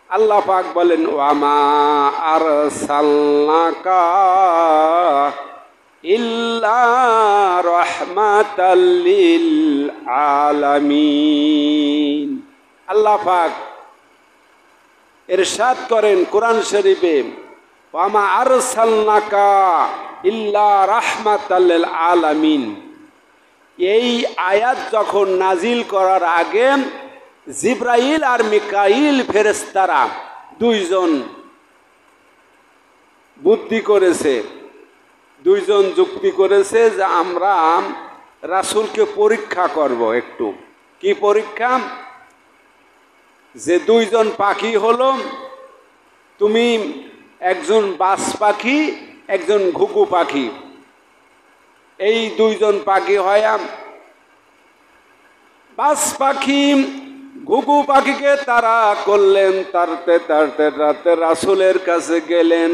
আল্লাহ পাক বলেন ওয়ামা আরসালনাকা ইল্লা রাহমাতাল লিল আলামিন। আল্লাহ পাক ইরশাদ করেন কোরআন শরীফে ওয়ামা আরসালনাকা ইল্লা রাহমাতাল লিল আলামিন। এই আয়াত যখন নাজিল করার আগে জিব্রাইল আর মিকাইল ফেরেশতারা দুইজন বুদ্ধি করেছে, দুইজন যুক্তি করেছে যে আমরা রাসূলকে পরীক্ষা করব। একটু কি পরীক্ষা? যে দুইজন পাখি হলো, তুমি একজন বাজ পাখি, একজন ঘুঘু পাখি। এই দুইজন পাখি হয়া বাজ পাখি ঘুঘু পাখিকে তারা করলেন তাড়তে তাড়তে তাড়তে রাসূলের কাছে গেলেন।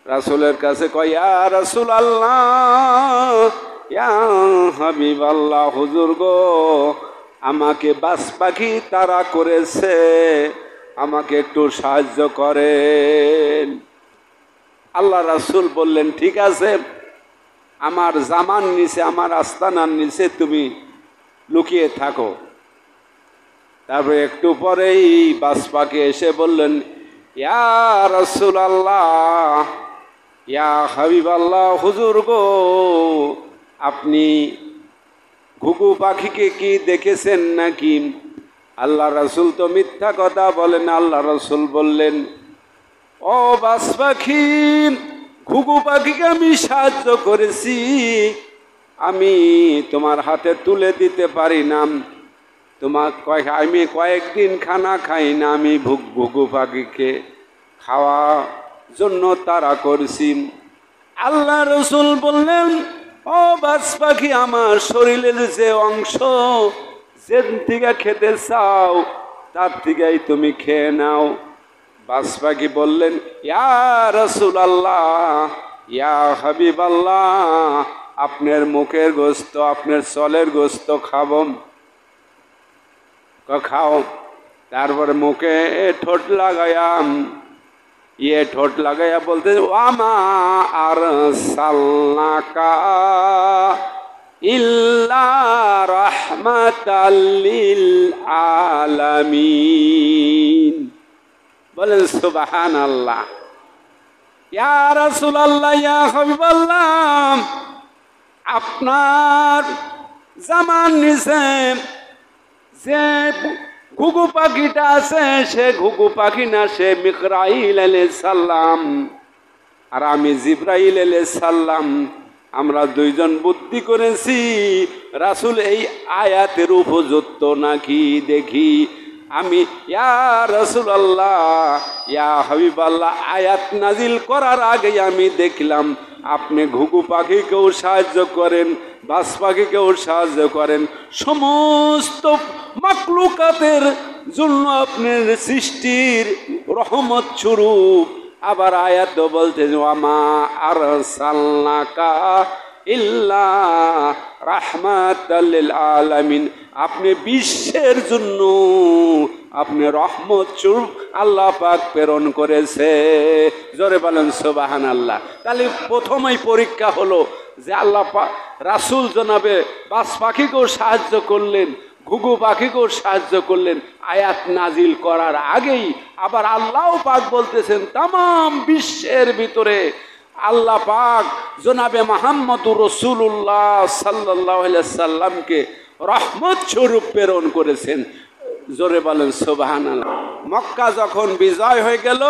রাসূলের কাছে কয় ইয়া রাসূলুল্লাহ, ইয়া হাবিবাল্লাহ, হুজুর গো, আমাকে বাজ পাখি তারা করেছে, আমাকে একটু সাহায্য করেন। আল্লাহ রাসূল বললেন ঠিক আছে, আমার জামান নিচে, আমার আস্তানার নিচে তুমি লুকিয়ে থাকো। তারপরে একটু পরেই বাজ পাখি এসে বললেন ইয়া রাসূলুল্লাহ, ইয়া হাবিবাল্লাহ, হুজুর গো, আপনি ঘুঘু পাখিকে কি দেখেছেন নাকি? আল্লাহ রাসূল তো মিথ্যা কথা বলেন। আল্লাহ রাসূল বললেন ও বাজ পাখি, ঘুঘু পাখিকে আমি সাহায্য করেছি, আমি তোমার হাতে তুলে দিতে পারি না। আমি কয়েকদিন খানা খাই না, আমি ঘুঘু পাখিকে খাওয়া জন্য তাড়া করছি। আল্লাহ রাসূল বললেন ও বাজ পাখি, আমার শরীরের যে অংশ যেন থেকে খেতে চাও তার থেকেই তুমি খেয়ে নাও। বাজ পাখি বললেন ইয়া রাসূলুল্লাহ, ইয়া হাবিবাল্লাহ, আপনার মুখের গোস্ত, আপনার চলের গোস্ত খাবো। খাও। তারপরে মুখে ঠোঁট লাগায়াম, ঠোঁট লাগাইয়া বলতে ওয়ামা আরসালনাকা ইল্লা রাহমাতাল লিল আলামিন। বলেন সুবহানাল্লাহ। ইয়া রাসূলুল্লাহ, ইয়া হাবিবাল্লাহ, আপনার জামান নিচে যে ঘুঘু পাখিটা আছে সে ঘুঘু পাখি না, সে মিকরাইল আলাইহিস সালাম, আর আমি জিব্রাইল আলাইহিস সালাম। আমরা দুইজন বুদ্ধি করেছি রাসূল এই আয়াতের উপযুক্ত নাকি দেখি। আমি ইয়া রাসূলুল্লাহ, ইয়া হাবিবাল্লাহ, আয়াত নাজিল করার আগে আমি দেখলাম আপনি ঘুঘু পাখিকেও সাহায্য করেন, বাজ পাখিকেও সাহায্য করেন, সমস্ত মাখলুকাতের জন্য আপনার সৃষ্টির রহমত স্বরূপ। আবার আয়াত বলতে ওয়ামা আরসালনাকা ইল্লা রাহমাতাল লিল আলামিন, আপনি বিশ্বের জন্য আপনি রহমত স্বরূপ আল্লাহ পাক প্রেরণ করেছে। জোরে বলেন সুবহানাল্লাহ। তাহলে প্রথমেই পরীক্ষা হলো যে আল্লাহ পাক রাসূল জনাবে বাজ পাখিকেও সাহায্য করলেন, ঘুঘু পাখিকেও সাহায্য করলেন আয়াত নাজিল করার আগেই। আবার আল্লাহ পাক বলতেছেন তামাম বিশ্বের ভিতরে আল্লাহ পাক জনাবে মুহাম্মদুর রাসূলুল্লাহ সাল্লাল্লাহু আলাইহি সাল্লামকে রহমত স্বরূপ প্রেরণ করেছেন। জোরে বলেন সুবহানাল্লাহ। মক্কা যখন বিজয় হয়ে গেল,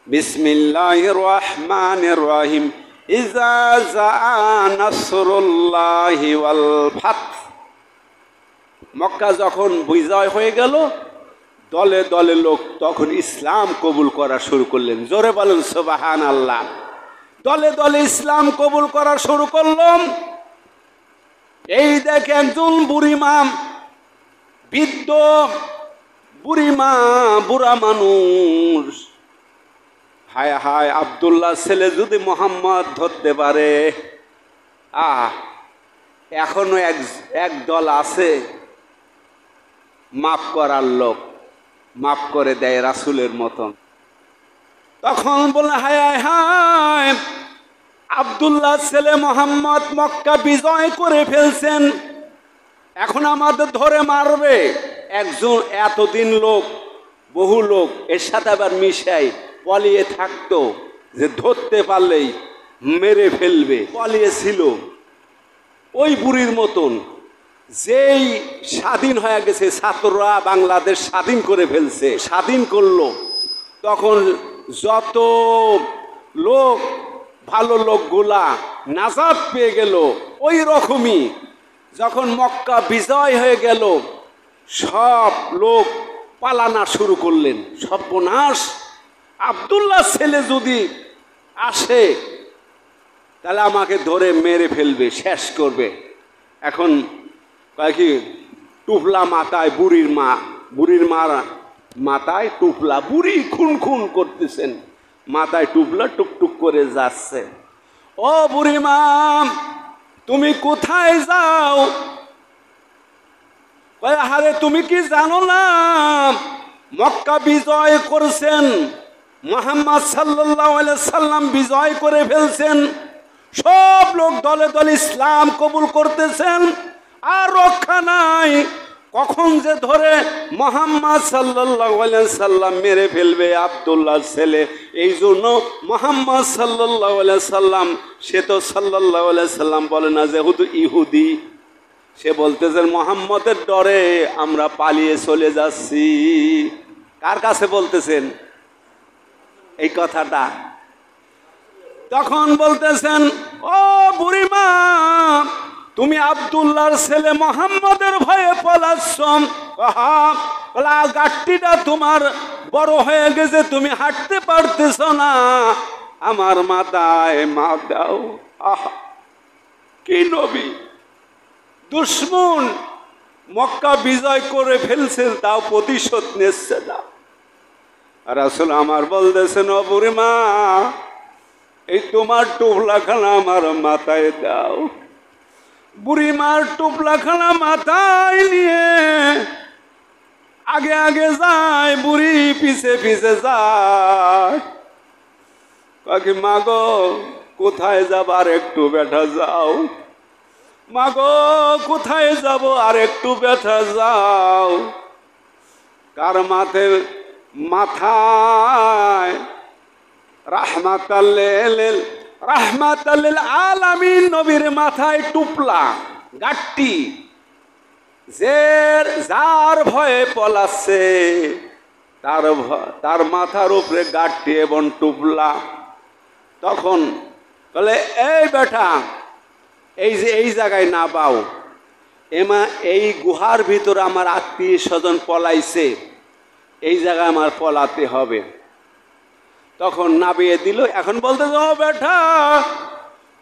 বিসমিল্লাহির রহমানির রহিম, ইজা জাআ নাসরুল্লাহি ওয়াল ফাত। মক্কা যখন বিজয় হয়ে গেল, দলে দলে লোক তখন ইসলাম কবুল করা শুরু করলেন। জোরে বলেন সুবহানাল্লাহ। দলে দলে ইসলাম কবুল করা শুরু করলাম। এই দেখে একজন বুড়িমা, বৃদ্ধ বুড়িমা, বুড়া মানুষ, হায় হায়, আব্দুল্লাহ ছেলে যদি মোহাম্মদ ধরতে পারে। এখনো এক দল আছে মাফ করার লোক। মাফ করে দেয় রাসূলের মতন। তখন বললেন, হায় হায় হায়, আব্দুল্লাহ ছেলে মোহাম্মদ মক্কা বিজয় করে ফেলছেন, এখন আমাদের ধরে মারবে। একজন এতদিন লোক, বহু লোক এর সাথে আবার মিশাই পলিয়ে থাকতো, যে ধরতে পারলেই মেরে ফেলবে, পলিয়েছিল ওই বুড়ির মতন। যেই স্বাধীন হয়ে গেছে, ছাত্ররা বাংলাদেশ স্বাধীন করে ফেলছে, স্বাধীন করলো, তখন যত লোক ভালো লোকগুলা নাজাত পেয়ে গেল। ওই রকমই যখন মক্কা বিজয় হয়ে গেল, সব লোক পালানা শুরু করলেন। সর্বনাশ, আব্দুল্লাহ ছেলে যদি আসে তাহলে আমাকে ধরে মেরে ফেলবে, শেষ করবে। এখন কয় কি, টুপলা মাথায় বুড়ির মাথায় টুপলা, বুড়ি খুন খুন করতেছেন, মাথায় টুপলা টুকটুক করে যাচ্ছে। ও বুড়িমা, তুমি কোথায় যাও? আরে তুমি কি জানো না, মক্কা বিজয় করছেন, মুহাম্মদ সাল্লাল্লাহু আলাইহি সাল্লাম বিজয় করে ফেলছেন, সব লোক দলে দলে ইসলাম কবুল করতেছেন, আর রক্ষা নাই, কখন যে ধরে মুহাম্মদ সাল্লাল্লাহু আলাইহি সাল্লাম মেরে ফেলবে আব্দুল্লাহ ছেলে। এই জন্য মুহাম্মদ সাল্লাল্লাহু আলাইহি সাল্লাম, সে তো সাল্লাল্লাহু আলাইহি সাল্লাম বলে না, যেহেতু ইহুদি, সে বলতেছেন মুহাম্মদের ডরে আমরা পালিয়ে চলে যাচ্ছি। কার কাছে বলতেছেন এই কথাটা? তখন বলতেছেন, ও বুড়িমা, তুমি আব্দুল্লাহর ছেলে মুহাম্মদের ভয়ে পলাচ্ছ। গাঠটিটা তোমার বড় হয়ে গেছে, তুমি হাঁটতে পারতেছ না, আমার মাথায় মা দাও। আহা, কি নবী! দুশ্মন মক্কা বিজয় করে ফেলছেন, তাও প্রতিশোধ নিচ্ছে না। রাসূল আমার বলতেছেন, ও বুড়িমা, এই তোমার টুপলাখানা আমার মাথায় দাও। বুড়িমার টুপলাখানা মাথায় নিয়ে আগে আগে যায়, বুড়ি পিছে পিছে যায়। কাকি, মাগো কোথায় যাব, আর একটু বেটা যাও। মাগো কোথায় যাব, আর একটু বেটা যাও। কার মাথায় রাহমাতাল্লিল আলামিন নবীর মাথায় টুপলা, গাঠটি, যার ভয়ে পলাচ্ছে তার মাথার উপরে গাঠটি এবং টুপলা। তখন বলে, এই বেটা, এই যে এই জায়গায় না পাও, এই গুহার ভিতরে আমার আত্মীয় স্বজন পলাইছে, এই জায়গায় আমার পলাতে হবে। তখন নামিয়ে দিল। এখন বলতে, ও বেটা,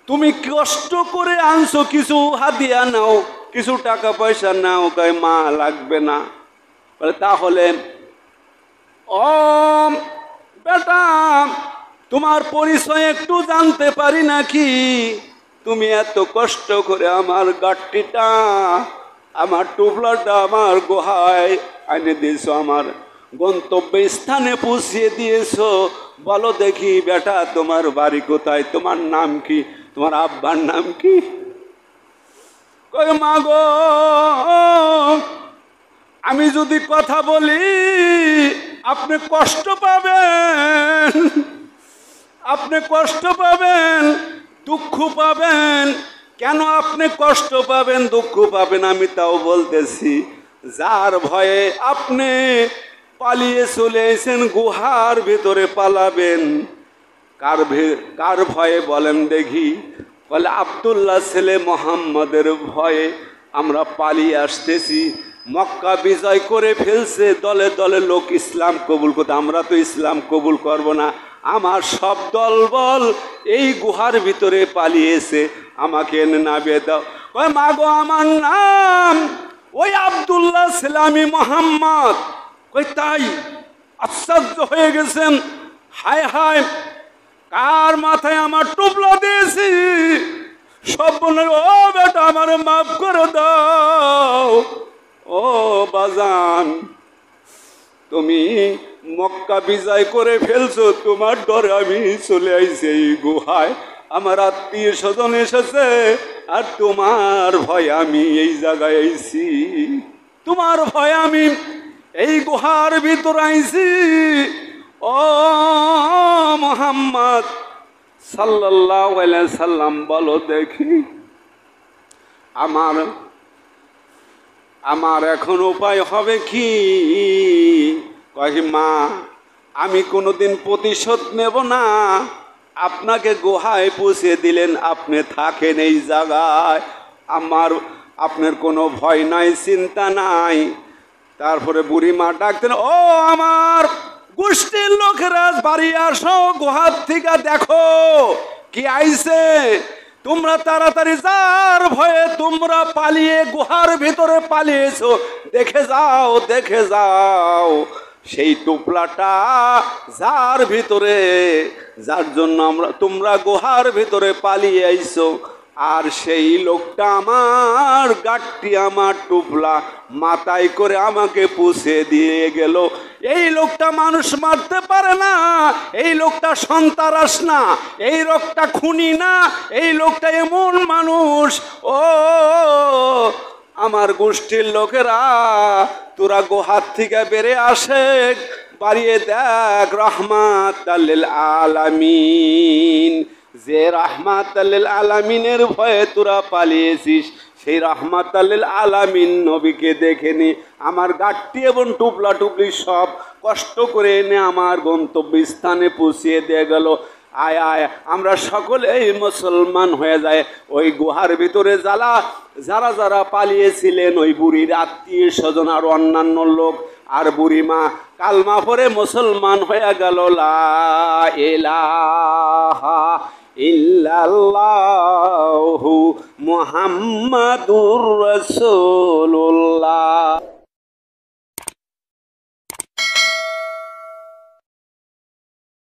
তুমি কষ্ট করে আনছো, কিছু হাদিয়া নাও, কিছু টাকা পয়সা নাও। কয়, মা লাগবে না। বলে, তাহলে ও বেটা, তোমার পরিচয় একটু জানতে পারি নাকি? তুমি এত কষ্ট করে আমার গাঠটিটা, আমার টুপলাটা আমার গুহায় এনে দিয়েছো, আমার গন্তব্য স্থানে পৌঁছিয়ে দিয়েছো। বলো দেখি বেটা, তোমার বাড়ি কোথায়, তোমার নাম কি, তোমার আব্বার নাম কি? কই, মা গো, আমি যদি কথা বলি আপনি কষ্ট পাবেন, আপনি কষ্ট পাবেন, দুঃখ পাবেন। কেন আপনি কষ্ট পাবেন, দুঃখ পাবেন? আমি তাও বলতেছি, যার ভয়ে আপনি পালিয়ে চলে এসেছেন, গুহার ভিতরে পালাবেন, কার ভয়ে বলেন দেখি? বলে, আব্দুল্লাহ ছেলে মুহাম্মদের ভয়ে আমরা পালিয়ে আসতেছি। মক্কা বিজয় করে ফেলছে, দলে দলে লোক ইসলাম কবুল করতে, আমরা তো ইসলাম কবুল করব না। আমার সব দলবল এই গুহার ভিতরে পালিয়েছে, আমাকে এনে নামিয়ে দাও। কয়, মা গো, আমার নাম ওই আব্দুল্লাহ ছেলে, আমি মুহাম্মদ। কই, তাই? আশ্চর্য হয়ে গেছেন। হায় হায়, কার মাথায় আমার টুপলা দিয়েছি? সব বলে, ও বেটা, আমার মাফ করে দাও। ও বাজান, তুমি মক্কা বিজয় করে ফেলছো, তোমার ডরে আমি চলে আইছি এই গুহায়। আমার আত্মীয় স্বজন এসেছে, আর তোমার ভয় আমি এই জায়গায় আইছি। তোমার ভয় আমি এই গুহার ভিতর আইছি। ও মুহাম্মদ সাল্লাল্লাহু আলাইহি সাল্লাম, বলো দেখি আমার এখন উপায় হবে কি? কয় মা, আমি কোনোদিন প্রতিশোধ নেব না। আপনাকে গুহায় পৌঁছে দিলেন, আপনি থাকেন এই জায়গায়, আপনার কোনো ভয় নাই, চিন্তা নাই। তারপরে বুড়ি মা ডাকতেন, ও আমার গোষ্ঠীর লোকেরা বাড়ি আসো, গুহার থেকে দেখো কি আইছে। তোমরা তাড়াতাড়ি, যার ভয়ে তোমরা পালিয়ে গুহার ভিতরে পালিয়েছো, দেখে যাও, দেখে যাও সেই টুপলাটা যার ভিতরে, যার জন্য তোমরা গুহার ভিতরে পালিয়ে আইছো। আর সেই লোকটা আমার গাঠটি, আমার টুপলা মাথায় করে আমাকে পুষে দিয়ে গেল। এই লোকটা মানুষ মারতে পারে না, এই লোকটা সন্ত্রাস না, এই লোকটা খুনি না, এই লোকটা এমন মানুষ। ও আমার গোষ্ঠীর লোকেরা, তোরা গুহার থেকে বেরে আসে, বাড়িয়ে দেখ রহমাতাল লিল আলামিন। যে রাহমাতাল লিল আলামিনের ভয়ে তোরা পালিয়েছিস, সেই রাহমাতাল লিল আলামিন নবীকে দেখেনি। আমার গাঠটি এবং টুপলা টুপলি সব কষ্ট করে এনে আমার গন্তব্যস্থানে পৌঁছিয়ে দিয়ে গেল। আয় আয়, আমরা সকলেই মুসলমান হয়ে যায়। ওই গুহার ভিতরে যারা যারা পালিয়েছিলেন, ওই বুড়ির আত্মীয় স্বজন আর অন্যান্য লোক, আর বুড়িমা কালমা পরে মুসলমান হয়ে গেল। লা ইলাহা ইল্লাল্লাহু মুহাম্মাদুর রাসূলুল্লাহ।